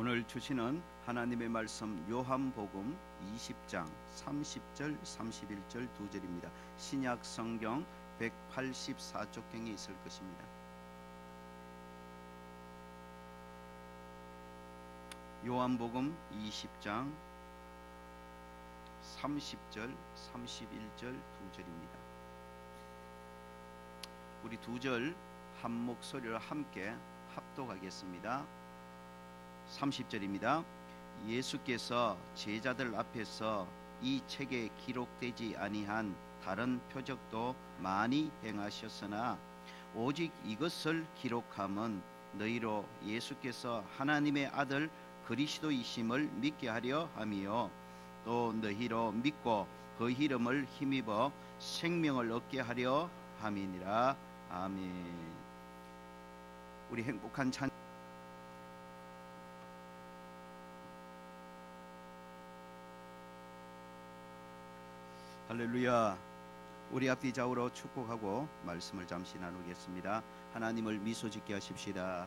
오늘 주시는 하나님의 말씀 요한복음 20장 30절 31절 2절입니다. 신약 성경 184쪽경에 있을 것입니다. 요한복음 20장 30절 31절 2절입니다. 우리 2절 한 목소리로 함께 합독하겠습니다. 30절입니다. 예수께서 제자들 앞에서 이 책에 기록되지 아니한 다른 표적도 많이 행하셨으나 오직 이것을 기록함은 너희로 예수께서 하나님의 아들 그리스도이심을 믿게 하려 함이요 또 너희로 믿고 그 이름을 힘입어 생명을 얻게 하려 함이니라. 아멘. 우리 행복한 찬 할렐루야. 우리 앞뒤 좌우로 축복하고 말씀을 잠시 나누겠습니다. 하나님을 미소 짓게 하십시다.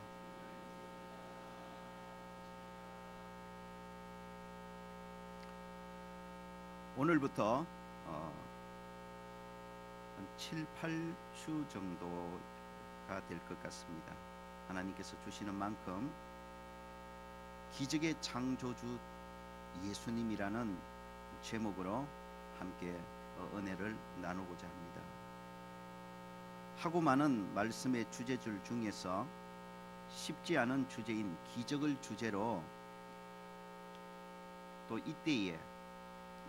오늘부터 한 7, 8주 정도가 될 것 같습니다. 하나님께서 주시는 만큼 기적의 창조주 예수님이라는 제목으로 함께 은혜를 나누고자 합니다. 하고 많은 말씀의 주제줄 중에서 쉽지 않은 주제인 기적을 주제로 또 이때에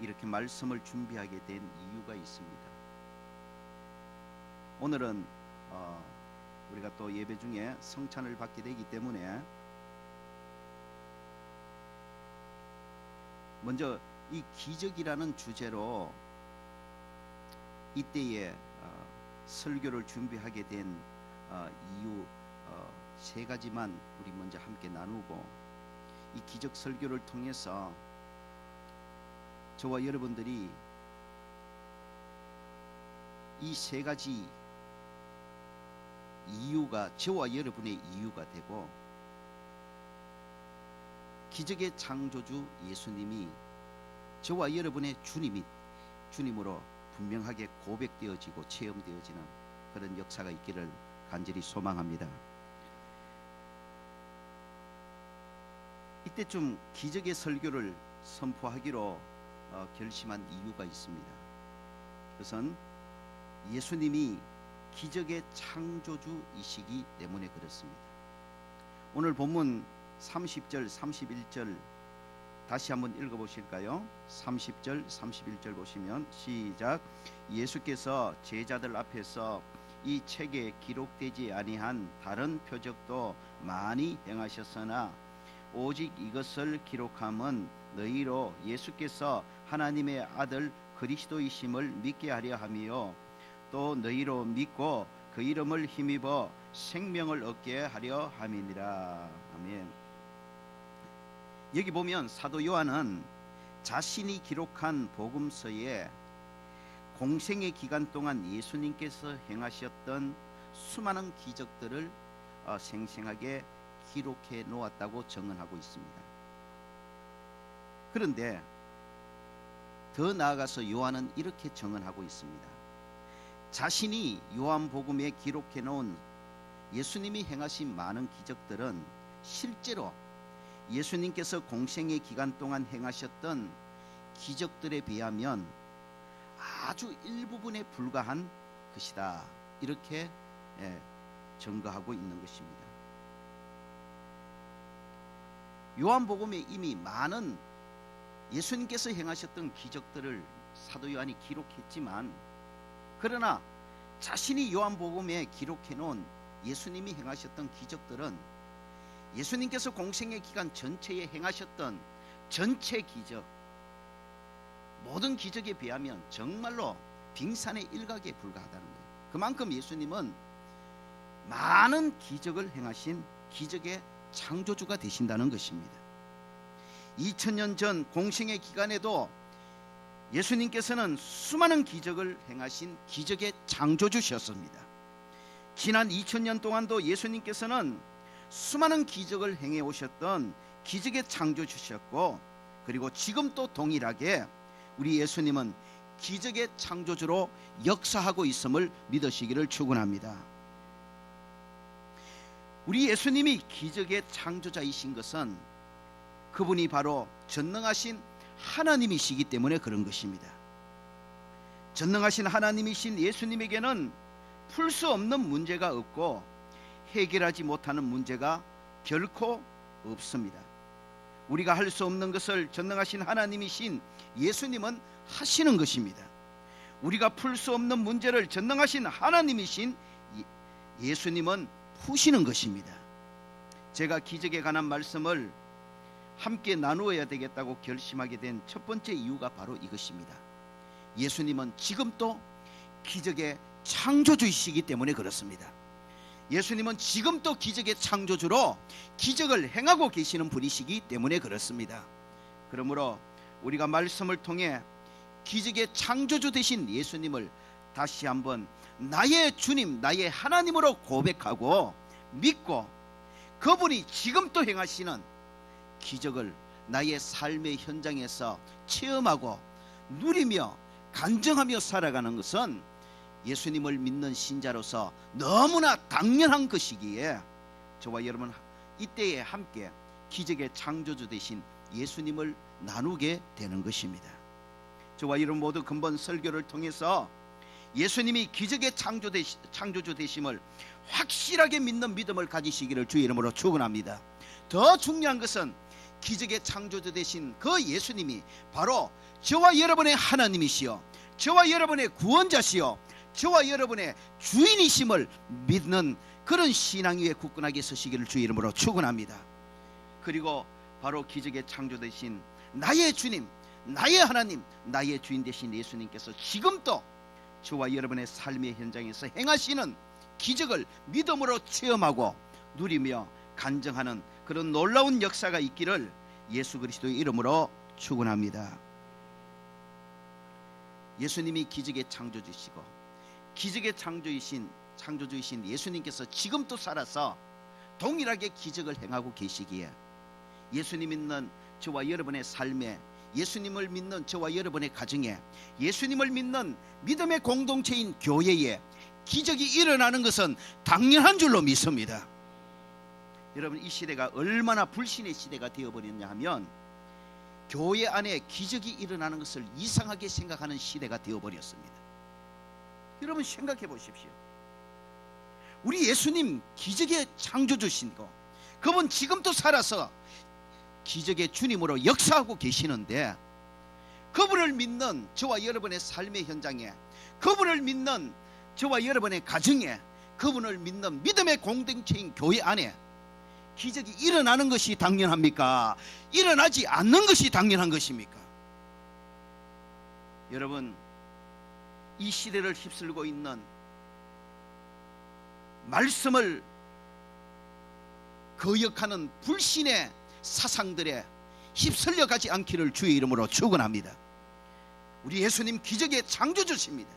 이렇게 말씀을 준비하게 된 이유가 있습니다. 오늘은 우리가 또 예배 중에 성찬을 받게 되기 때문에 먼저 이 기적이라는 주제로 이때에 설교를 준비하게 된 이유 세 가지만 우리 먼저 함께 나누고, 이 기적 설교를 통해서 저와 여러분들이 이 세 가지 이유가 저와 여러분의 이유가 되고, 기적의 창조주 예수님이 저와 여러분의 주님으로 분명하게 고백되어지고 체험되어지는 그런 역사가 있기를 간절히 소망합니다. 이때쯤 기적의 설교를 선포하기로 결심한 이유가 있습니다. 그것은 예수님이 기적의 창조주이시기 때문에 그렇습니다. 오늘 본문 30절 31절 다시 한번 읽어보실까요? 30절 31절 보시면 시작. 예수께서 제자들 앞에서 이 책에 기록되지 아니한 다른 표적도 많이 행하셨으나 오직 이것을 기록함은 너희로 예수께서 하나님의 아들 그리스도이심을 믿게 하려 함이요 또 너희로 믿고 그 이름을 힘입어 생명을 얻게 하려 함이니라. 아멘. 여기 보면 사도 요한은 자신이 기록한 복음서에 공생의 기간 동안 예수님께서 행하셨던 수많은 기적들을 생생하게 기록해 놓았다고 증언하고 있습니다. 그런데 더 나아가서 요한은 이렇게 증언하고 있습니다. 자신이 요한복음에 기록해 놓은 예수님이 행하신 많은 기적들은 실제로 예수님께서 공생의 기간 동안 행하셨던 기적들에 비하면 아주 일부분에 불과한 것이다, 이렇게 증거하고 있는 것입니다. 요한복음에 이미 많은 예수님께서 행하셨던 기적들을 사도 요한이 기록했지만, 그러나 자신이 요한복음에 기록해 놓은 예수님이 행하셨던 기적들은 예수님께서 공생의 기간 전체에 행하셨던 전체 기적, 모든 기적에 비하면 정말로 빙산의 일각에 불과하다는 거예요. 그만큼 예수님은 많은 기적을 행하신 기적의 창조주가 되신다는 것입니다. 2000년 전 공생의 기간에도 예수님께서는 수많은 기적을 행하신 기적의 창조주셨습니다. 지난 2000년 동안도 예수님께서는 수많은 기적을 행해 오셨던 기적의 창조주셨고, 그리고 지금 또 동일하게 우리 예수님은 기적의 창조주로 역사하고 있음을 믿으시기를 축원합니다. 우리 예수님이 기적의 창조자이신 것은 그분이 바로 전능하신 하나님이시기 때문에 그런 것입니다. 전능하신 하나님이신 예수님에게는 풀 수 없는 문제가 없고 해결하지 못하는 문제가 결코 없습니다. 우리가 할 수 없는 것을 전능하신 하나님이신 예수님은 하시는 것입니다. 우리가 풀 수 없는 문제를 전능하신 하나님이신 예수님은 푸시는 것입니다. 제가 기적에 관한 말씀을 함께 나누어야 되겠다고 결심하게 된 첫 번째 이유가 바로 이것입니다. 예수님은 지금도 기적의 창조주이시기 때문에 그렇습니다. 예수님은 지금도 기적의 창조주로 기적을 행하고 계시는 분이시기 때문에 그렇습니다. 그러므로 우리가 말씀을 통해 기적의 창조주 되신 예수님을 다시 한번 나의 주님, 나의 하나님으로 고백하고 믿고 그분이 지금도 행하시는 기적을 나의 삶의 현장에서 체험하고 누리며 간증하며 살아가는 것은 예수님을 믿는 신자로서 너무나 당연한 것이기에 저와 여러분 이때에 함께 기적의 창조주 되신 예수님을 나누게 되는 것입니다. 저와 여러분 모두 근본 설교를 통해서 예수님이 기적의 창조주 되심을 확실하게 믿는 믿음을 가지시기를 주의 이름으로 축원합니다. 더 중요한 것은 기적의 창조주 되신 그 예수님이 바로 저와 여러분의 하나님이시요, 저와 여러분의 구원자시요, 저와 여러분의 주인이심을 믿는 그런 신앙 위에 굳건하게 서시기를 주의 이름으로 축원합니다. 그리고 바로 기적의 창조 되신 나의 주님, 나의 하나님, 나의 주인 되신 예수님께서 지금도 저와 여러분의 삶의 현장에서 행하시는 기적을 믿음으로 체험하고 누리며 간증하는 그런 놀라운 역사가 있기를 예수 그리스도의 이름으로 축원합니다. 예수님이 기적의 창조주시고 기적의 창조주이신 예수님께서 지금도 살아서 동일하게 기적을 행하고 계시기에 예수님 믿는 저와 여러분의 삶에, 예수님을 믿는 저와 여러분의 가정에, 예수님을 믿는 믿음의 공동체인 교회에 기적이 일어나는 것은 당연한 줄로 믿습니다. 여러분, 이 시대가 얼마나 불신의 시대가 되어버렸냐 하면 교회 안에 기적이 일어나는 것을 이상하게 생각하는 시대가 되어버렸습니다. 여러분 생각해 보십시오. 우리 예수님 기적의 창조주신고 그분 지금도 살아서 기적의 주님으로 역사하고 계시는데 그분을 믿는 저와 여러분의 삶의 현장에, 그분을 믿는 저와 여러분의 가정에, 그분을 믿는 믿음의 공동체인 교회 안에 기적이 일어나는 것이 당연합니까? 일어나지 않는 것이 당연한 것입니까? 여러분, 이 시대를 휩쓸고 있는 말씀을 거역하는 불신의 사상들에 휩쓸려 가지 않기를 주의 이름으로 축원합니다. 우리 예수님 기적의 창조주십니다.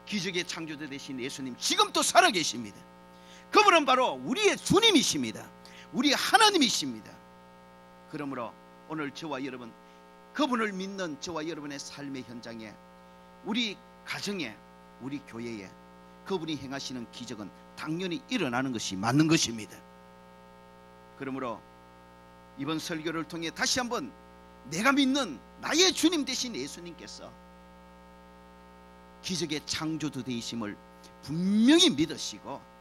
기적의 창조주 되신 예수님 지금도 살아계십니다. 그분은 바로 우리의 주님이십니다. 우리 하나님이십니다. 그러므로 오늘 저와 여러분, 그분을 믿는 저와 여러분의 삶의 현장에, 우리 가정에, 우리 교회에 그분이 행하시는 기적은 당연히 일어나는 것이 맞는 것입니다. 그러므로 이번 설교를 통해 다시 한번 내가 믿는 나의 주님 되신 예수님께서 기적의 창조주 되심을 분명히 믿으시고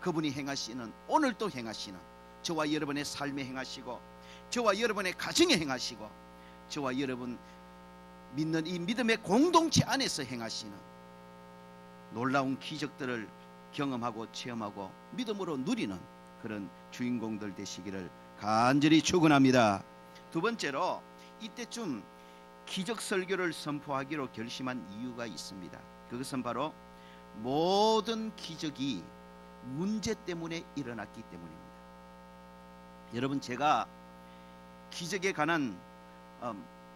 그분이 행하시는, 오늘도 행하시는 저와 여러분의 삶에 행하시고 저와 여러분의 가정에 행하시고 저와 여러분 믿는 이 믿음의 공동체 안에서 행하시는 놀라운 기적들을 경험하고 체험하고 믿음으로 누리는 그런 주인공들 되시기를 간절히 축원합니다. 두 번째로 이때쯤 기적 설교를 선포하기로 결심한 이유가 있습니다. 그것은 바로 모든 기적이 문제 때문에 일어났기 때문입니다. 여러분, 제가 기적에 관한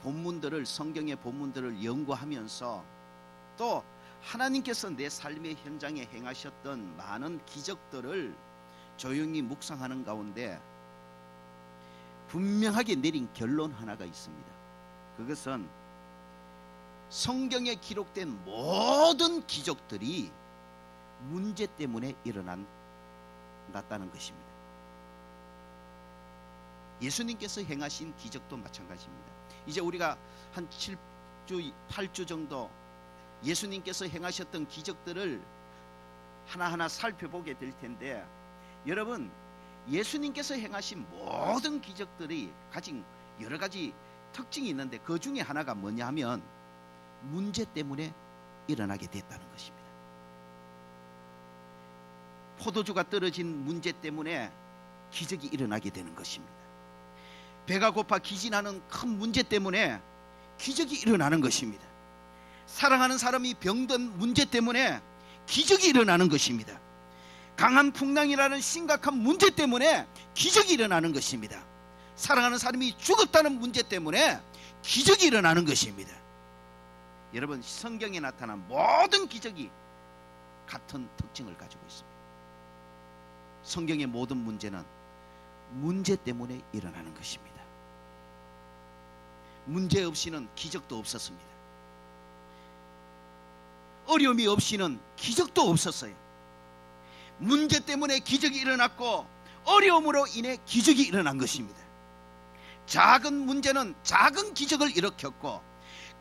본문들을, 성경의 본문들을 연구하면서 또 하나님께서 내 삶의 현장에 행하셨던 많은 기적들을 조용히 묵상하는 가운데 분명하게 내린 결론 하나가 있습니다. 그것은 성경에 기록된 모든 기적들이 문제 때문에 일어났다는 것입니다. 예수님께서 행하신 기적도 마찬가지입니다. 이제 우리가 한 7주, 8주 정도 예수님께서 행하셨던 기적들을 하나하나 살펴보게 될 텐데, 여러분, 예수님께서 행하신 모든 기적들이 가진 여러 가지 특징이 있는데 그 중에 하나가 뭐냐 하면 문제 때문에 일어나게 됐다는 것입니다. 포도주가 떨어진 문제 때문에 기적이 일어나게 되는 것입니다. 배가 고파 기진하는 큰 문제 때문에 기적이 일어나는 것입니다. 사랑하는 사람이 병든 문제 때문에 기적이 일어나는 것입니다. 강한 풍랑이라는 심각한 문제 때문에 기적이 일어나는 것입니다. 사랑하는 사람이 죽었다는 문제 때문에 기적이 일어나는 것입니다. 여러분, 성경에 나타난 모든 기적이 같은 특징을 가지고 있습니다. 성경의 모든 문제는 문제 때문에 일어나는 것입니다. 문제 없이는 기적도 없었습니다. 어려움이 없이는 기적도 없었어요. 문제 때문에 기적이 일어났고 어려움으로 인해 기적이 일어난 것입니다. 작은 문제는 작은 기적을 일으켰고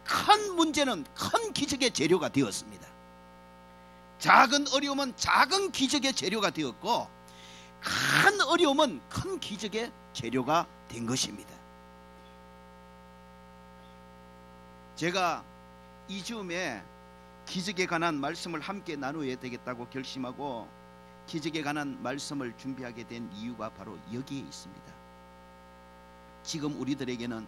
큰 문제는 큰 기적의 재료가 되었습니다. 작은 어려움은 작은 기적의 재료가 되었고 큰 어려움은 큰 기적의 재료가 된 것입니다. 제가 이 즈음에 기적에 관한 말씀을 함께 나누어야 되겠다고 결심하고 기적에 관한 말씀을 준비하게 된 이유가 바로 여기에 있습니다. 지금 우리들에게는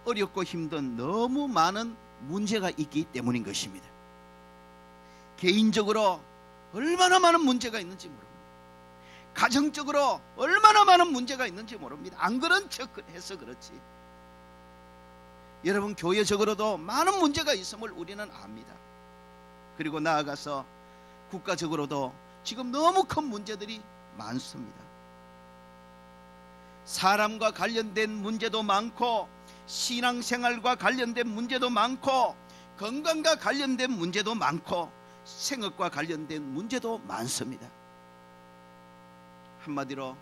어렵고 힘든 너무 많은 문제가 있기 때문인 것입니다. 개인적으로 얼마나 많은 문제가 있는지 모릅니다. 가정적으로 얼마나 많은 문제가 있는지 모릅니다. 안 그런 척 해서 그렇지. 여러분, 교회적으로도 많은 문제가 있음을 우리는 압니다. 그리고 나아가서 국가적으로도 지금 너무 큰 문제들이 많습니다. 사람과 관련된 문제도 많고 신앙생활과 관련된 문제도 많고 건강과 관련된 문제도 많고 생업과 관련된 문제도 많습니다. 한마디로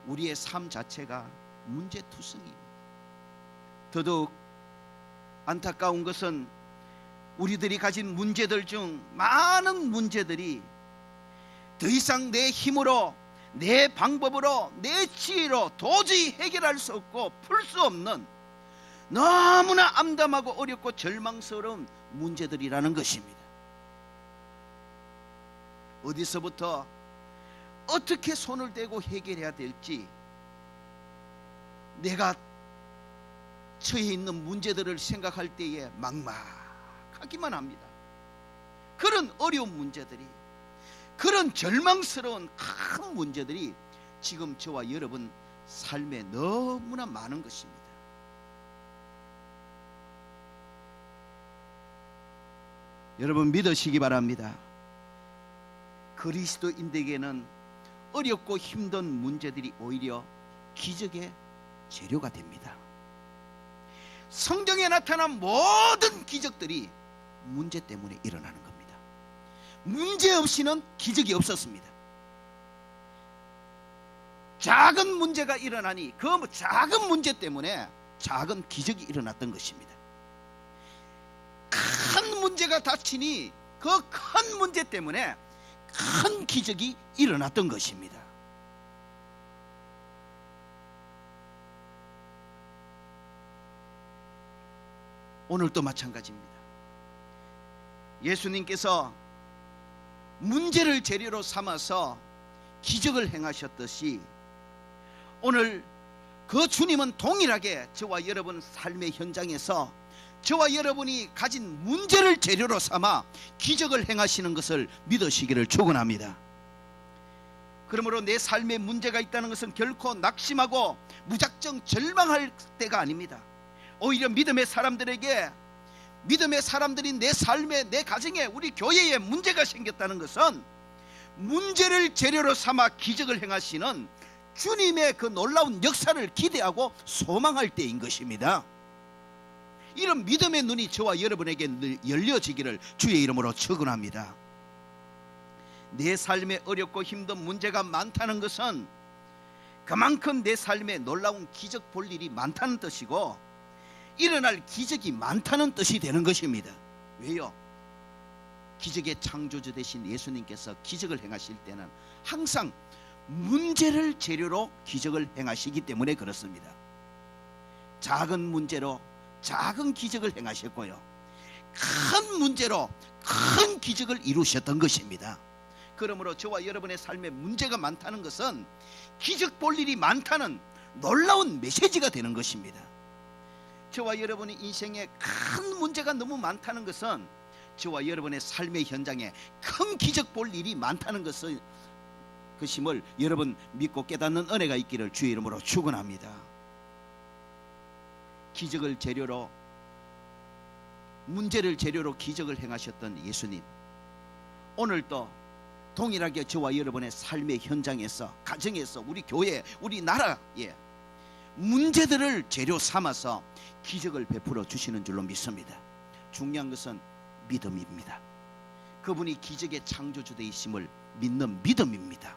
우리의 삶 자체가 문제투성이입니다. 더더욱 안타까운 것은 우리들이 가진 문제들 중 많은 문제들이 더 이상 내 힘으로, 내 방법으로, 내 지혜로 도저히 해결할 수 없고 풀 수 없는 너무나 암담하고 어렵고 절망스러운 문제들이라는 것입니다. 어디서부터 어떻게 손을 대고 해결해야 될지, 내가 처해 있는 문제들을 생각할 때에 막막하기만 합니다. 그런 어려운 문제들이, 그런 절망스러운 큰 문제들이 지금 저와 여러분 삶에 너무나 많은 것입니다. 여러분, 믿으시기 바랍니다. 그리스도인들에게는 어렵고 힘든 문제들이 오히려 기적의 재료가 됩니다. 성경에 나타난 모든 기적들이 문제 때문에 일어나는 겁니다. 문제 없이는 기적이 없었습니다. 작은 문제가 일어나니 그 작은 문제 때문에 작은 기적이 일어났던 것입니다. 큰 문제가 닥치니 그 큰 문제 때문에 큰 기적이 일어났던 것입니다. 오늘도 마찬가지입니다. 예수님께서 문제를 재료로 삼아서 기적을 행하셨듯이 오늘 그 주님은 동일하게 저와 여러분 삶의 현장에서 저와 여러분이 가진 문제를 재료로 삼아 기적을 행하시는 것을 믿으시기를 축원합니다. 그러므로 내 삶에 문제가 있다는 것은 결코 낙심하고 무작정 절망할 때가 아닙니다. 오히려 믿음의 사람들에게, 믿음의 사람들인 내 삶에, 내 가정에, 우리 교회에 문제가 생겼다는 것은 문제를 재료로 삼아 기적을 행하시는 주님의 그 놀라운 역사를 기대하고 소망할 때인 것입니다. 이런 믿음의 눈이 저와 여러분에게 늘 열려지기를 주의 이름으로 축원합니다. 내 삶에 어렵고 힘든 문제가 많다는 것은 그만큼 내 삶에 놀라운 기적 볼 일이 많다는 뜻이고 일어날 기적이 많다는 뜻이 되는 것입니다. 왜요? 기적의 창조주 되신 예수님께서 기적을 행하실 때는 항상 문제를 재료로 기적을 행하시기 때문에 그렇습니다. 작은 문제로 작은 기적을 행하셨고요, 큰 문제로 큰 기적을 이루셨던 것입니다. 그러므로 저와 여러분의 삶에 문제가 많다는 것은 기적 볼 일이 많다는 놀라운 메시지가 되는 것입니다. 저와 여러분의 인생에 큰 문제가 너무 많다는 것은 저와 여러분의 삶의 현장에 큰 기적 볼 일이 많다는 것을 그심을 여러분 믿고 깨닫는 은혜가 있기를 주의 이름으로 축원합니다. 기적을 재료로, 문제를 재료로 기적을 행하셨던 예수님, 오늘도 동일하게 저와 여러분의 삶의 현장에서, 가정에서, 우리 교회, 우리 나라에 문제들을 재료 삼아서 기적을 베풀어 주시는 줄로 믿습니다. 중요한 것은 믿음입니다. 그분이 기적의 창조주 되심을 믿는 믿음입니다.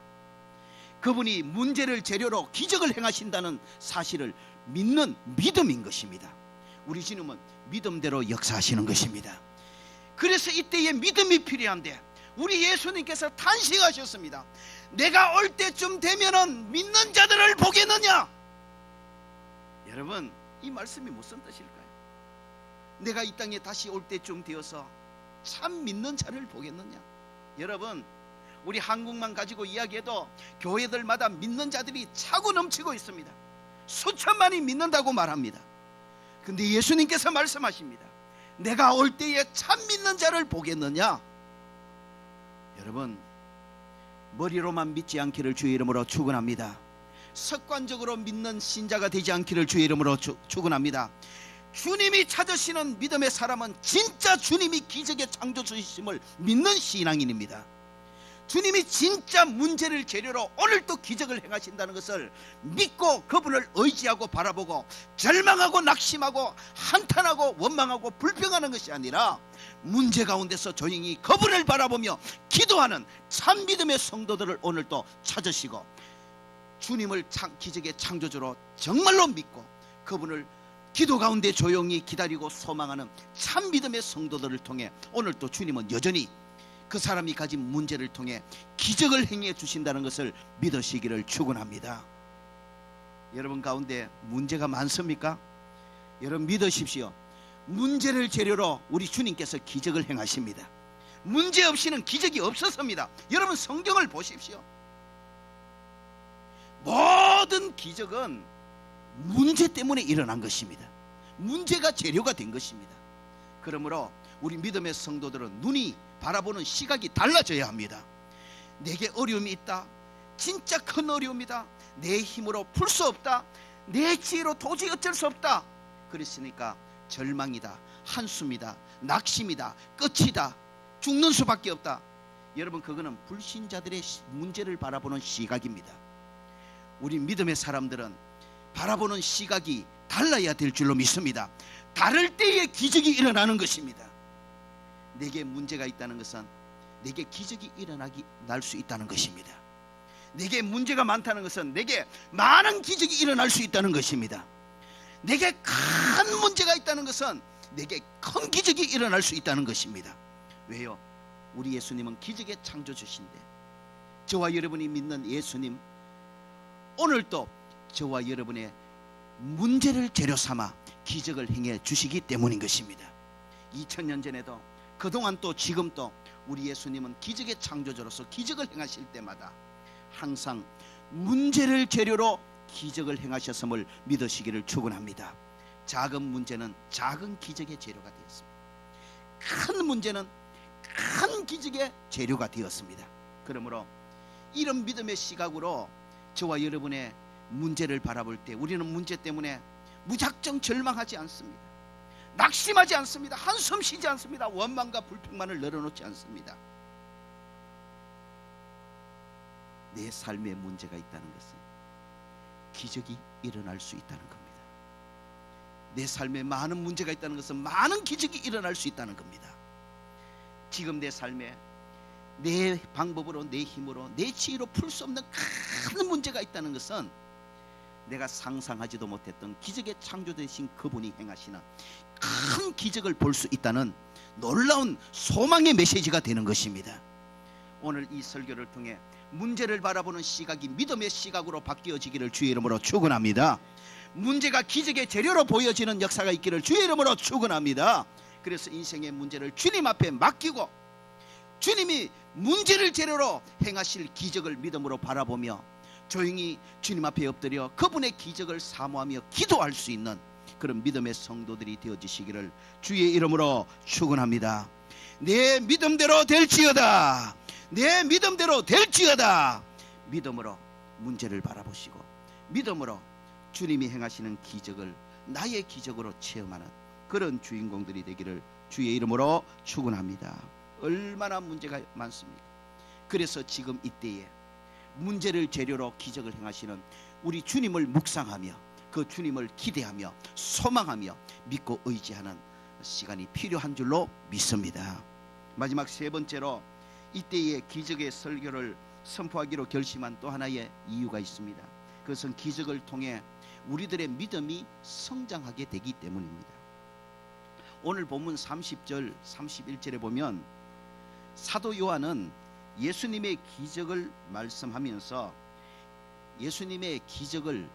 그분이 문제를 재료로 기적을 행하신다는 사실을 믿는 믿음인 것입니다. 우리 주님은 믿음대로 역사하시는 것입니다. 그래서 이때에 믿음이 필요한데 우리 예수님께서 탄식하셨습니다. 내가 올 때쯤 되면은 믿는 자들을 보겠느냐? 여러분, 이 말씀이 무슨 뜻일까요? 내가 이 땅에 다시 올 때쯤 되어서 참 믿는 자를 보겠느냐? 여러분, 우리 한국만 가지고 이야기해도 교회들마다 믿는 자들이 차고 넘치고 있습니다. 수천만이 믿는다고 말합니다. 근데 예수님께서 말씀하십니다. 내가 올 때에 참 믿는 자를 보겠느냐? 여러분, 머리로만 믿지 않기를 주의 이름으로 축원합니다. 습관적으로 믿는 신자가 되지 않기를 주의 이름으로 축원합니다. 주님이 찾으시는 믿음의 사람은 진짜 주님이 기적의 창조주이심을 믿는 신앙인입니다. 주님이 진짜 문제를 재료로 오늘도 기적을 행하신다는 것을 믿고 그분을 의지하고 바라보고 절망하고 낙심하고 한탄하고 원망하고 불평하는 것이 아니라 문제 가운데서 조용히 그분을 바라보며 기도하는 참 믿음의 성도들을 오늘도 찾으시고 주님을 기적의 창조주로 정말로 믿고 그분을 기도 가운데 조용히 기다리고 소망하는 참 믿음의 성도들을 통해 오늘도 주님은 여전히 그 사람이 가진 문제를 통해 기적을 행해 주신다는 것을 믿으시기를 축원합니다. 여러분 가운데 문제가 많습니까? 여러분 믿으십시오. 문제를 재료로 우리 주님께서 기적을 행하십니다. 문제 없이는 기적이 없었습니다. 여러분 성경을 보십시오. 모든 기적은 문제 때문에 일어난 것입니다. 문제가 재료가 된 것입니다. 그러므로 우리 믿음의 성도들은 눈이 바라보는 시각이 달라져야 합니다. 내게 어려움이 있다, 진짜 큰 어려움이다, 내 힘으로 풀 수 없다, 내 지혜로 도저히 어쩔 수 없다, 그랬으니까 절망이다, 한숨이다, 낙심이다, 끝이다, 죽는 수밖에 없다. 여러분 그거는 불신자들의 문제를 바라보는 시각입니다. 우리 믿음의 사람들은 바라보는 시각이 달라야 될 줄로 믿습니다. 다를 때에 기적이 일어나는 것입니다. 내게 문제가 있다는 것은 내게 기적이 날 수 있다는 것입니다. 내게 문제가 많다는 것은 내게 많은 기적이 일어날 수 있다는 것입니다. 내게 큰 문제가 있다는 것은 내게 큰 기적이 일어날 수 있다는 것입니다. 왜요? 우리 예수님은 기적의 창조주신데 저와 여러분이 믿는 예수님 오늘도 저와 여러분의 문제를 재료 삼아 기적을 행해 주시기 때문인 것입니다. 2000년 전에도 그동안 또 지금도 우리 예수님은 기적의 창조주로서 기적을 행하실 때마다 항상 문제를 재료로 기적을 행하셨음을 믿으시기를 축원합니다. 작은 문제는 작은 기적의 재료가 되었습니다. 큰 문제는 큰 기적의 재료가 되었습니다. 그러므로 이런 믿음의 시각으로 저와 여러분의 문제를 바라볼 때 우리는 문제 때문에 무작정 절망하지 않습니다. 낙심하지 않습니다. 한숨 쉬지 않습니다. 원망과 불평만을 늘어놓지 않습니다. 내 삶에 문제가 있다는 것은 기적이 일어날 수 있다는 겁니다. 내 삶에 많은 문제가 있다는 것은 많은 기적이 일어날 수 있다는 겁니다. 지금 내 삶에 내 방법으로, 내 힘으로, 내 지혜로 풀 수 없는 큰 문제가 있다는 것은 내가 상상하지도 못했던 기적의 창조되신 그분이 행하시는 큰 기적을 볼 수 있다는 놀라운 소망의 메시지가 되는 것입니다. 오늘 이 설교를 통해 문제를 바라보는 시각이 믿음의 시각으로 바뀌어지기를 주의 이름으로 축원합니다. 문제가 기적의 재료로 보여지는 역사가 있기를 주의 이름으로 축원합니다. 그래서 인생의 문제를 주님 앞에 맡기고 주님이 문제를 재료로 행하실 기적을 믿음으로 바라보며 조용히 주님 앞에 엎드려 그분의 기적을 사모하며 기도할 수 있는 그런 믿음의 성도들이 되어지시기를 주의 이름으로 축원합니다. 내 믿음대로 될지어다. 내 믿음대로 될지어다. 믿음으로 문제를 바라보시고 믿음으로 주님이 행하시는 기적을 나의 기적으로 체험하는 그런 주인공들이 되기를 주의 이름으로 축원합니다. 얼마나 문제가 많습니까? 그래서 지금 이때에 문제를 재료로 기적을 행하시는 우리 주님을 묵상하며 그 주님을 기대하며 소망하며 믿고 의지하는 시간이 필요한 줄로 믿습니다. 마지막 세 번째로 이때의 기적의 설교를 선포하기로 결심한 또 하나의 이유가 있습니다. 그것은 기적을 통해 우리들의 믿음이 성장하게 되기 때문입니다. 오늘 본문 30절 31절에 보면 사도 요한은 예수님의 기적을 말씀하면서 예수님의 기적을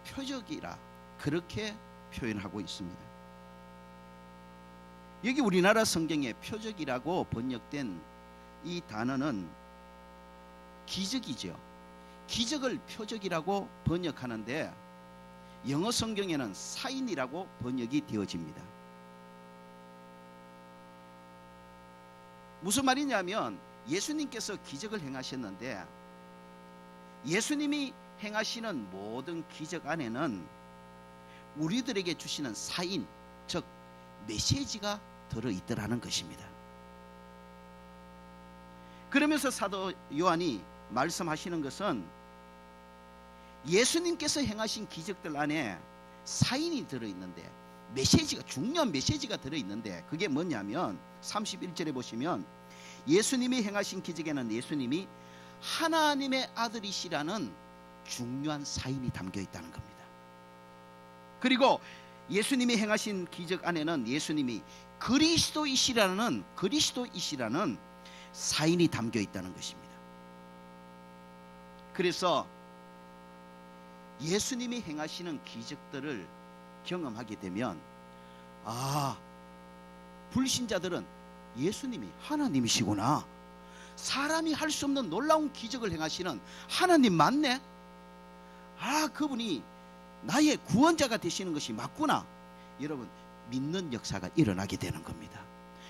표적이라 그렇게 표현하고 있습니다. 여기 우리나라 성경에 표적이라고 번역된 이 단어는 기적이죠. 기적을 표적이라고 번역하는데 영어 성경에는 사인이라고 번역이 되어집니다. 무슨 말이냐면 예수님께서 기적을 행하셨는데 예수님이 행하시는 모든 기적 안에는 우리들에게 주시는 사인, 즉 메시지가 들어있더라는 것입니다. 그러면서 사도 요한이 말씀하시는 것은 예수님께서 행하신 기적들 안에 사인이 들어있는데 메시지가, 중요한 메시지가 들어있는데 그게 뭐냐면 31절에 보시면 예수님이 행하신 기적에는 예수님이 하나님의 아들이시라는 중요한 사인이 담겨 있다는 겁니다. 그리고 예수님이 행하신 기적 안에는 예수님이 그리스도이시라는 사인이 담겨 있다는 것입니다. 그래서 예수님이 행하시는 기적들을 경험하게 되면 불신자들은 예수님이 하나님이시구나, 사람이 할 수 없는 놀라운 기적을 행하시는 하나님 맞네, 그분이 나의 구원자가 되시는 것이 맞구나, 여러분 믿는 역사가 일어나게 되는 겁니다.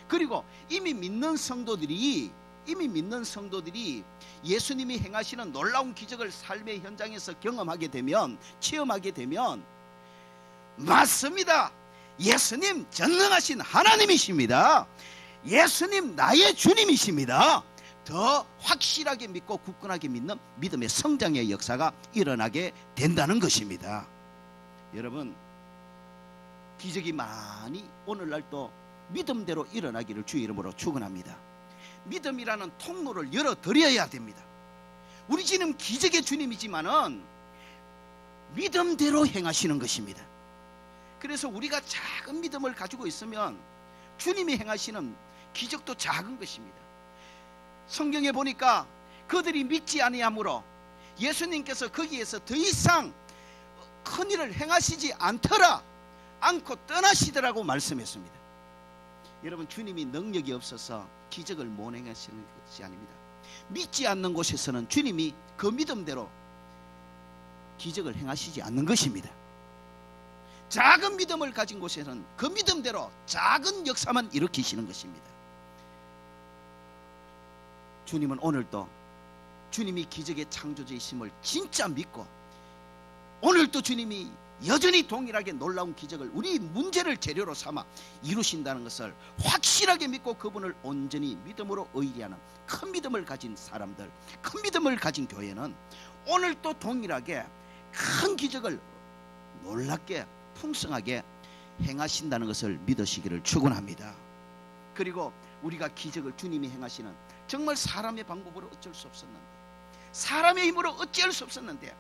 그리고 이미 믿는 성도들이 예수님이 행하시는 놀라운 기적을 삶의 현장에서 경험하게 되면, 체험하게 되면, 맞습니다, 예수님 전능하신 하나님이십니다, 예수님 나의 주님이십니다, 더 확실하게 믿고 굳건하게 믿는 믿음의 성장의 역사가 일어나게 된다는 것입니다. 여러분, 기적이 많이 오늘날 또 믿음대로 일어나기를 주의 이름으로 축원합니다. 믿음이라는 통로를 열어드려야 됩니다. 우리 지금 기적의 주님이지만은 믿음대로 행하시는 것입니다. 그래서 우리가 작은 믿음을 가지고 있으면 주님이 행하시는 기적도 작은 것입니다. 성경에 보니까 그들이 믿지 아니하므로 예수님께서 거기에서 더 이상 큰 일을 행하시지 않고 떠나시더라고 말씀했습니다. 여러분, 주님이 능력이 없어서 기적을 못 행하시는 것이 아닙니다. 믿지 않는 곳에서는 주님이 그 믿음대로 기적을 행하시지 않는 것입니다. 작은 믿음을 가진 곳에서는 그 믿음대로 작은 역사만 일으키시는 것입니다. 주님은 오늘도 주님이 기적의 창조주이심을 진짜 믿고 오늘도 주님이 여전히 동일하게 놀라운 기적을 우리 문제를 재료로 삼아 이루신다는 것을 확실하게 믿고 그분을 온전히 믿음으로 의리하는 큰 믿음을 가진 사람들, 큰 믿음을 가진 교회는 오늘도 동일하게 큰 기적을 놀랍게 풍성하게 행하신다는 것을 믿으시기를 축원합니다. 그리고 우리가 기적을 주님이 행하시는 정말 사람의 방법으로 어쩔 수 없었는데, 사람의 힘으로 어찌할 수 없었는데,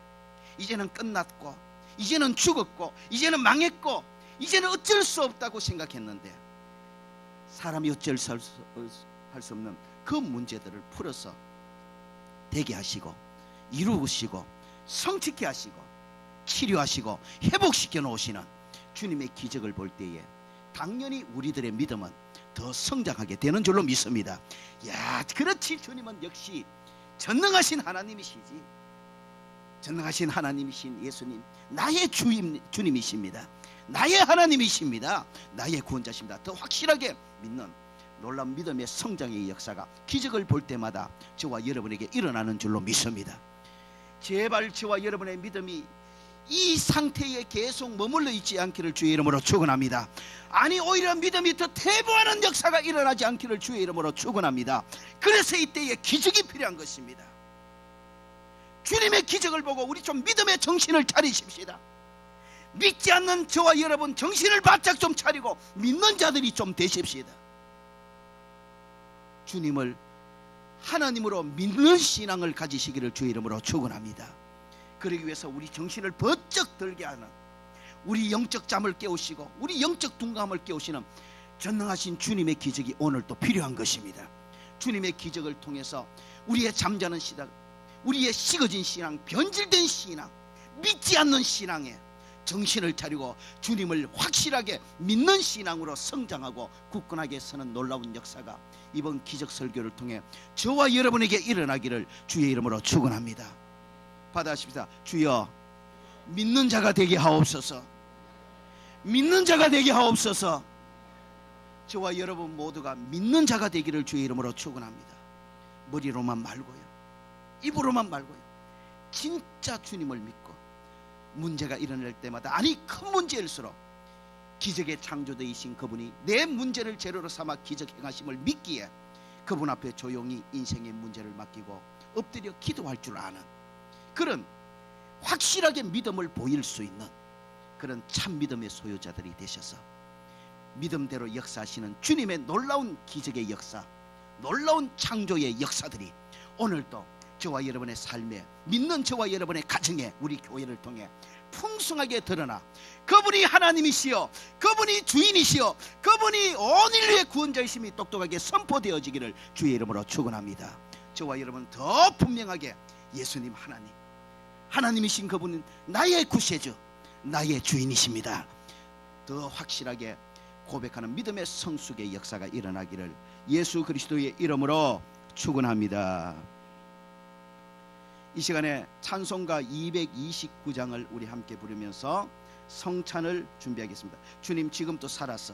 이제는 끝났고 이제는 죽었고 이제는 망했고 이제는 어쩔 수 없다고 생각했는데, 사람이 어쩔 수 없는 그 문제들을 풀어서 되게 하시고 이루시고 성취케 하시고 치료하시고 회복시켜 놓으시는 주님의 기적을 볼 때에 당연히 우리들의 믿음은 더 성장하게 되는 줄로 믿습니다. 야, 그렇지, 주님은 역시 전능하신 하나님이시지. 전능하신 하나님이신 예수님, 나의 주님이십니다. 나의 하나님이십니다. 나의 구원자십니다. 더 확실하게 믿는 놀라운 믿음의 성장의 역사가 기적을 볼 때마다 저와 여러분에게 일어나는 줄로 믿습니다. 제발 저와 여러분의 믿음이 이 상태에 계속 머물러 있지 않기를 주의 이름으로 축원합니다. 아니, 오히려 믿음이 더 퇴보하는 역사가 일어나지 않기를 주의 이름으로 축원합니다. 그래서 이때에 기적이 필요한 것입니다. 주님의 기적을 보고 우리 좀 믿음의 정신을 차리십시다. 믿지 않는 저와 여러분 정신을 바짝 좀 차리고 믿는 자들이 좀 되십시다. 주님을 하나님으로 믿는 신앙을 가지시기를 주의 이름으로 축원합니다. 그러기 위해서 우리 정신을 번쩍 들게 하는, 우리 영적 잠을 깨우시고 우리 영적 둔감을 깨우시는 전능하신 주님의 기적이 오늘 또 필요한 것입니다. 주님의 기적을 통해서 우리의 잠자는 신앙, 우리의 식어진 신앙, 변질된 신앙, 믿지 않는 신앙에 정신을 차리고 주님을 확실하게 믿는 신앙으로 성장하고 굳건하게 서는 놀라운 역사가 이번 기적 설교를 통해 저와 여러분에게 일어나기를 주의 이름으로 축원합니다. 받아십시다. 주여, 믿는 자가 되게 하옵소서. 믿는 자가 되게 하옵소서. 저와 여러분 모두가 믿는 자가 되기를 주의 이름으로 축원합니다. 머리로만 말고요, 입으로만 말고요, 진짜 주님을 믿고 문제가 일어날 때마다, 아니 큰 문제일수록 기적의 창조되이신 그분이 내 문제를 재료로 삼아 기적 행하심을 믿기에 그분 앞에 조용히 인생의 문제를 맡기고 엎드려 기도할 줄 아는 그런 확실하게 믿음을 보일 수 있는 그런 참 믿음의 소유자들이 되셔서 믿음대로 역사하시는 주님의 놀라운 기적의 역사, 놀라운 창조의 역사들이 오늘도 저와 여러분의 삶에, 믿는 저와 여러분의 가정에, 우리 교회를 통해 풍성하게 드러나 그분이 하나님이시여, 그분이 주인이시여, 그분이 온 인류의 구원자이심이 똑똑하게 선포되어지기를 주의 이름으로 축원합니다. 저와 여러분 더 분명하게 예수님 하나님이신 그분은 나의 구세주, 나의 주인이십니다. 더 확실하게 고백하는 믿음의 성숙의 역사가 일어나기를 예수 그리스도의 이름으로 축원합니다. 이 시간에 찬송가 229장을 우리 함께 부르면서 성찬을 준비하겠습니다. 주님 지금도 살아서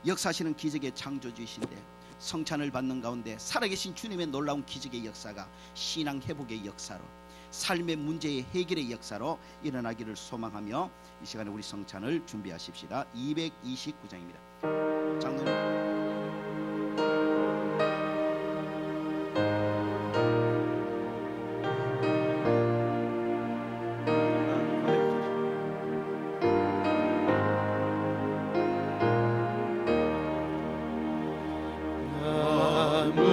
역사하시는 기적의 창조주이신데 성찬을 받는 가운데 살아계신 주님의 놀라운 기적의 역사가 신앙 회복의 역사로, 삶의 문제의 해결의 역사로 일어나기를 소망하며 이 시간에 우리 성찬을 준비하십시다. 229장입니다. 장로님, 거룩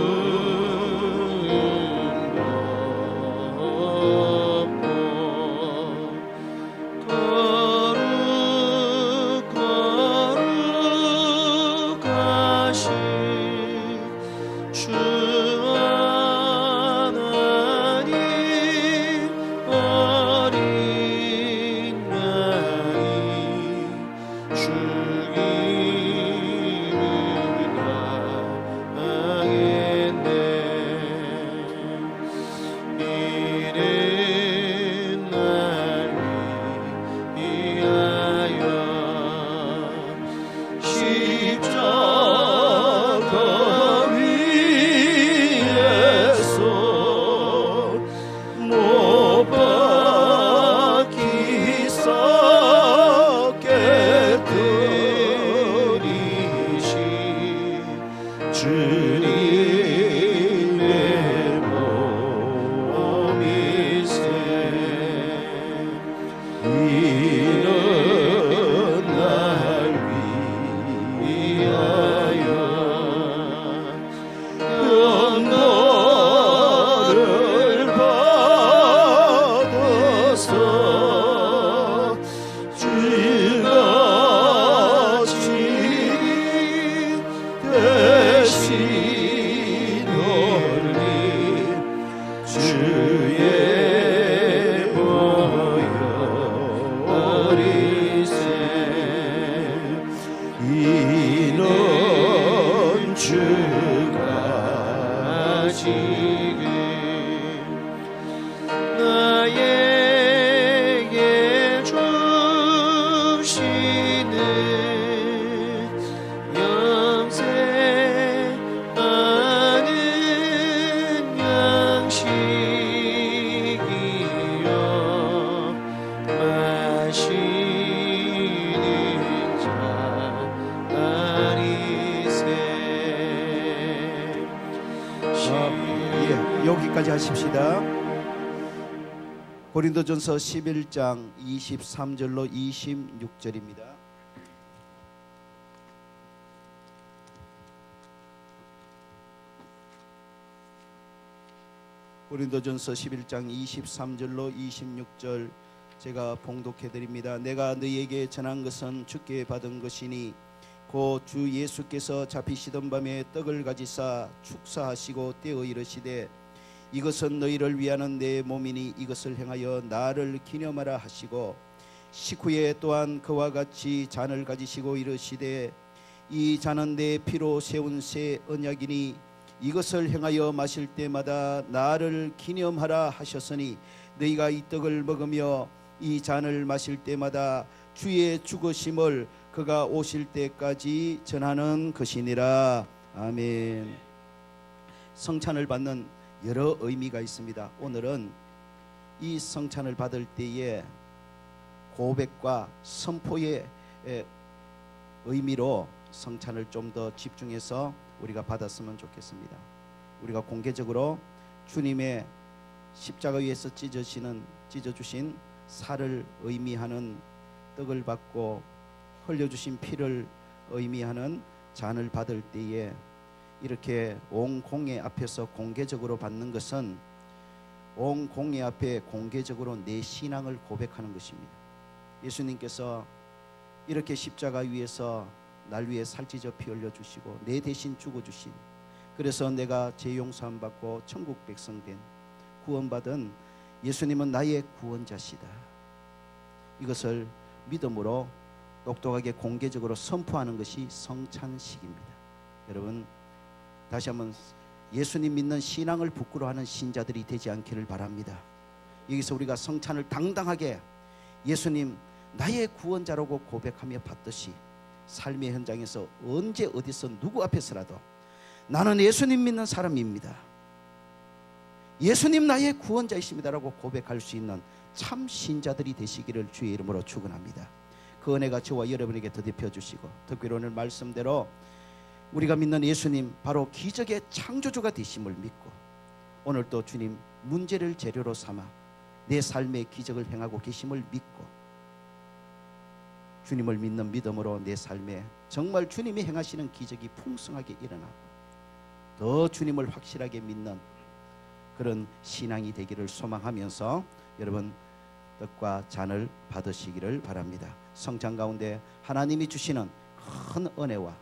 거룩 하시는 자 아니세. 여기까지 하십시다. 고린도전서 11장 23절로 26절입니다. 고린도전서 11장 23절로 26절 제가 봉독해 드립니다. 내가 너희에게 전한 것은 주께 받은 것이니 곧 주 예수께서 잡히시던 밤에 떡을 가지사 축사하시고 떼어 이르시되 이것은 너희를 위하는 내 몸이니 이것을 행하여 나를 기념하라 하시고 식후에 또한 그와 같이 잔을 가지시고 이르시되 이 잔은 내 피로 세운 새 언약이니 이것을 행하여 마실 때마다 나를 기념하라 하셨으니 너희가 이 떡을 먹으며 이 잔을 마실 때마다 주의 죽으심을 그가 오실 때까지 전하는 것이니라. 아멘. 성찬을 받는 여러 의미가 있습니다. 오늘은 이 성찬을 받을 때에 고백과 선포의 의미로 성찬을 좀 더 집중해서 우리가 받았으면 좋겠습니다. 우리가 공개적으로 주님의 십자가 위에서 찢어주신 살을 의미하는 떡을 받고 흘려주신 피를 의미하는 잔을 받을 때에 이렇게 온 공회 앞에서 공개적으로 받는 것은 온 공회 앞에 공개적으로 내 신앙을 고백하는 것입니다. 예수님께서 이렇게 십자가 위에서 날 위해 살찢어 피 흘려주시고 내 대신 죽어주신, 그래서 내가 죄 용서함 받고 천국 백성 된 구원받은 예수님은 나의 구원자시다. 이것을 믿음으로 똑똑하게 공개적으로 선포하는 것이 성찬식입니다. 여러분 다시 한번 예수님 믿는 신앙을 부끄러워하는 신자들이 되지 않기를 바랍니다. 여기서 우리가 성찬을 당당하게 예수님 나의 구원자라고 고백하며 받듯이 삶의 현장에서 언제 어디서 누구 앞에서라도 나는 예수님 믿는 사람입니다, 예수님 나의 구원자이십니다라고 고백할 수 있는 참 신자들이 되시기를 주의 이름으로 축원합니다. 그 은혜가 저와 여러분에게 더딥혀 주시고 특별히 오늘 말씀대로 우리가 믿는 예수님 바로 기적의 창조주가 되심을 믿고 오늘 또 주님 문제를 재료로 삼아 내 삶의 기적을 행하고 계심을 믿고 주님을 믿는 믿음으로 내 삶에 정말 주님이 행하시는 기적이 풍성하게 일어나고 더 주님을 확실하게 믿는 그런 신앙이 되기를 소망하면서 여러분 떡과 잔을 받으시기를 바랍니다. 성찬 가운데 하나님이 주시는 큰 은혜와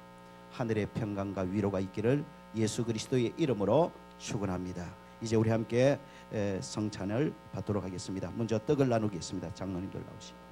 하늘의 평강과 위로가 있기를 예수 그리스도의 이름으로 축원합니다. 이제 우리 함께 성찬을 받도록 하겠습니다. 먼저 떡을 나누겠습니다. 장로님들 나오시고.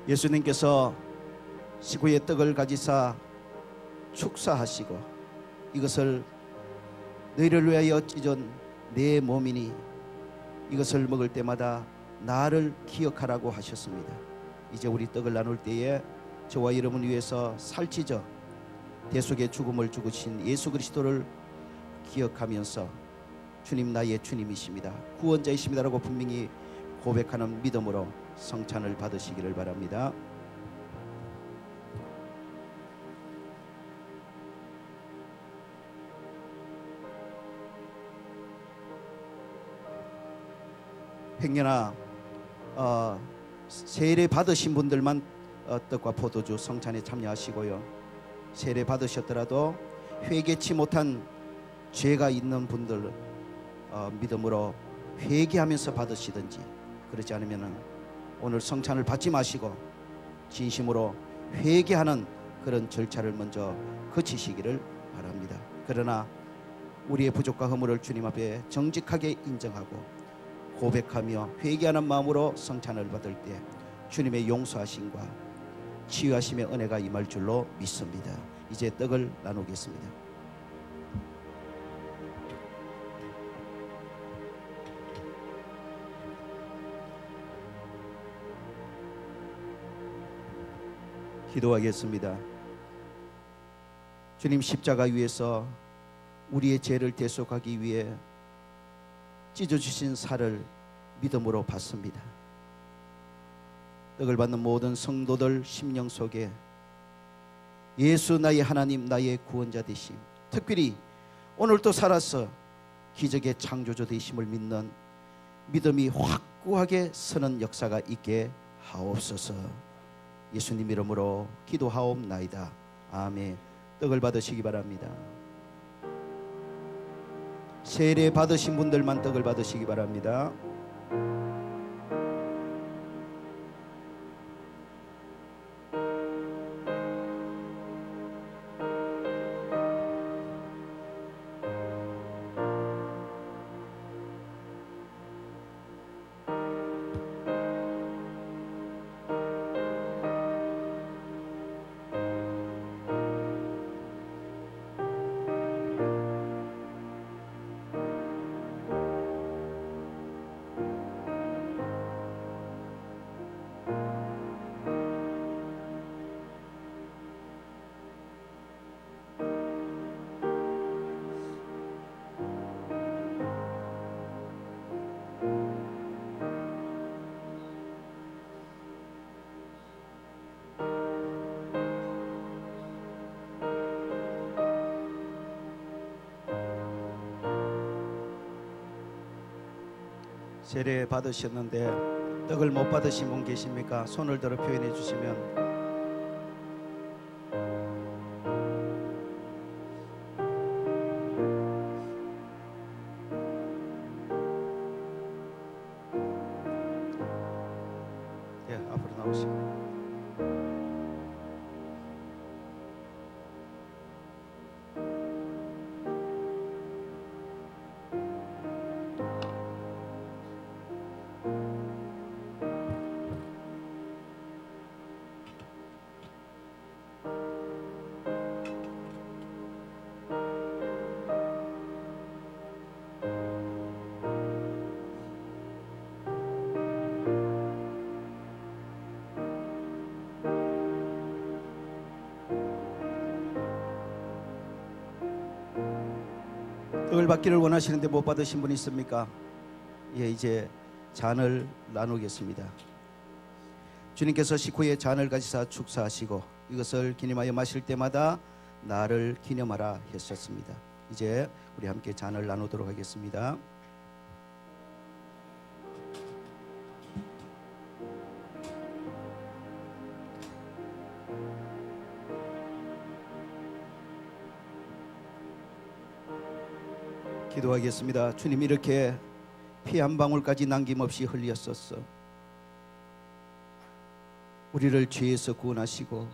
예수님께서 식후에 떡을 가지사 축사하시고 이것을 너희를 위하여 찢은 내 몸이니 이것을 먹을 때마다 나를 기억하라고 하셨습니다. 이제 우리 떡을 나눌 때에 저와 여러분 위해서 살찢어 대속의 죽음을 죽으신 예수 그리스도를 기억하면서 주님 나의 주님이십니다, 구원자이십니다라고 분명히 고백하는 믿음으로 성찬을 받으시기를 바랍니다. 행여나 세례 받으신 분들만 떡과 포도주 성찬에 참여하시고요, 세례 받으셨더라도 회개치 못한 죄가 있는 분들 믿음으로 회개하면서 받으시든지, 그렇지 않으면 오늘 성찬을 받지 마시고 진심으로 회개하는 그런 절차를 먼저 거치시기를 바랍니다. 그러나 우리의 부족과 허물을 주님 앞에 정직하게 인정하고 고백하며 회개하는 마음으로 성찬을 받을 때 주님의 용서하심과 치유하심의 은혜가 임할 줄로 믿습니다. 이제 떡을 나누겠습니다. 기도하겠습니다. 주님, 십자가 위에서 우리의 죄를 대속하기 위해 찢어주신 살을 믿음으로 받습니다. 떡을 받는 모든 성도들 심령 속에 예수 나의 하나님, 나의 구원자 되심, 특별히 오늘 또 살아서 기적의 창조주 되심을 믿는 믿음이 확고하게 서는 역사가 있게 하옵소서. 예수님 이름으로 기도하옵나이다. 아멘. 떡을 받으시기 바랍니다. 세례 받으신 분들만 떡을 받으시기 바랍니다. 세례 받으셨는데 떡을 못 받으신 분 계십니까? 손을 들어 표현해 주시면. 네, 앞으로 나오시고. 떡을 받기를 원하시는데 못 받으신 분 있습니까? 예, 이제 잔을 나누겠습니다. 주님께서 식후에 잔을 가지사 축사하시고 이것을 기념하여 마실 때마다 나를 기념하라 하셨습니다. 이제 우리 함께 잔을 나누도록 하겠습니다. 기도하겠습니다. 주님, 이렇게 피 한 방울까지 남김없이 흘렸었어. 우리를 죄에서 구원하시고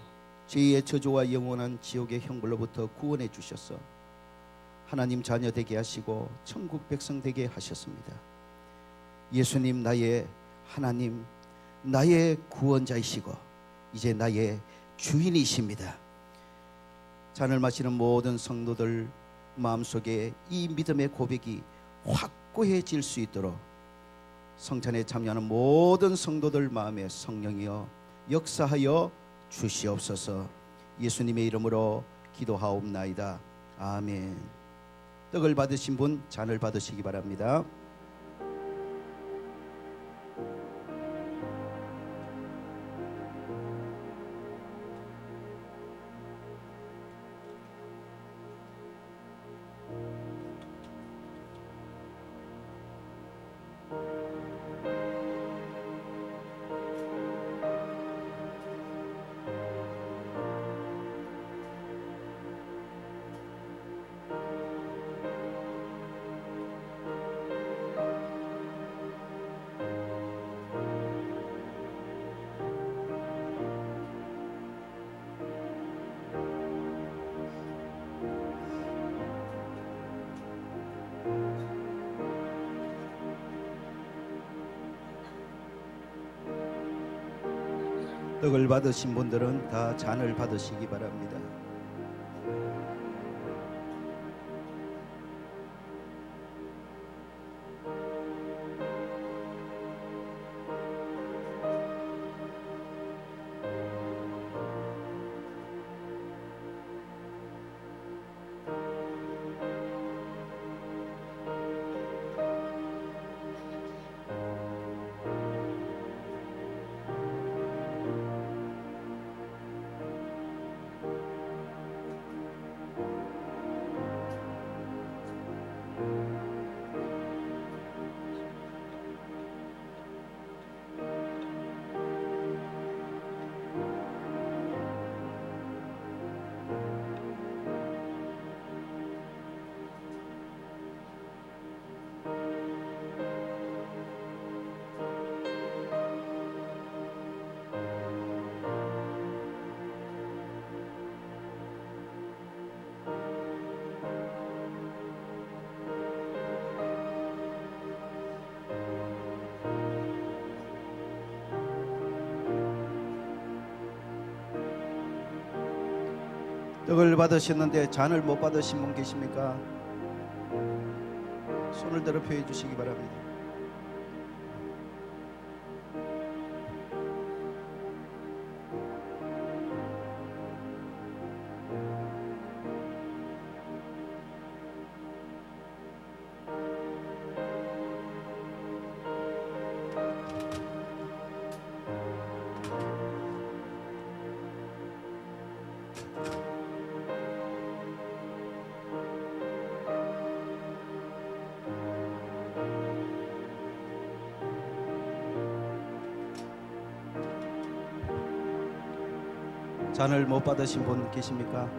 죄의 저주와 영원한 지옥의 형벌로부터 구원해 주셔서 하나님 자녀 되게 하시고 천국 백성 되게 하셨습니다. 예수님, 나의 하나님, 나의 구원자이시고 이제 나의 주인이십니다. 잔을 마시는 모든 성도들 마음속에 이 믿음의 고백이 확고해질 수 있도록 성찬에 참여하는 모든 성도들 마음에 성령이여 역사하여 주시옵소서. 예수님의 이름으로 기도하옵나이다. 아멘. 떡을 받으신 분 잔을 받으시기 바랍니다. 떡을 받으신 분들은 다 잔을 받으시기 바랍니다. 떡을 받으셨는데 잔을 못 받으신 분 계십니까? 손을 들어 표해 주시기 바랍니다. 잔을 못 받으신 분 계십니까?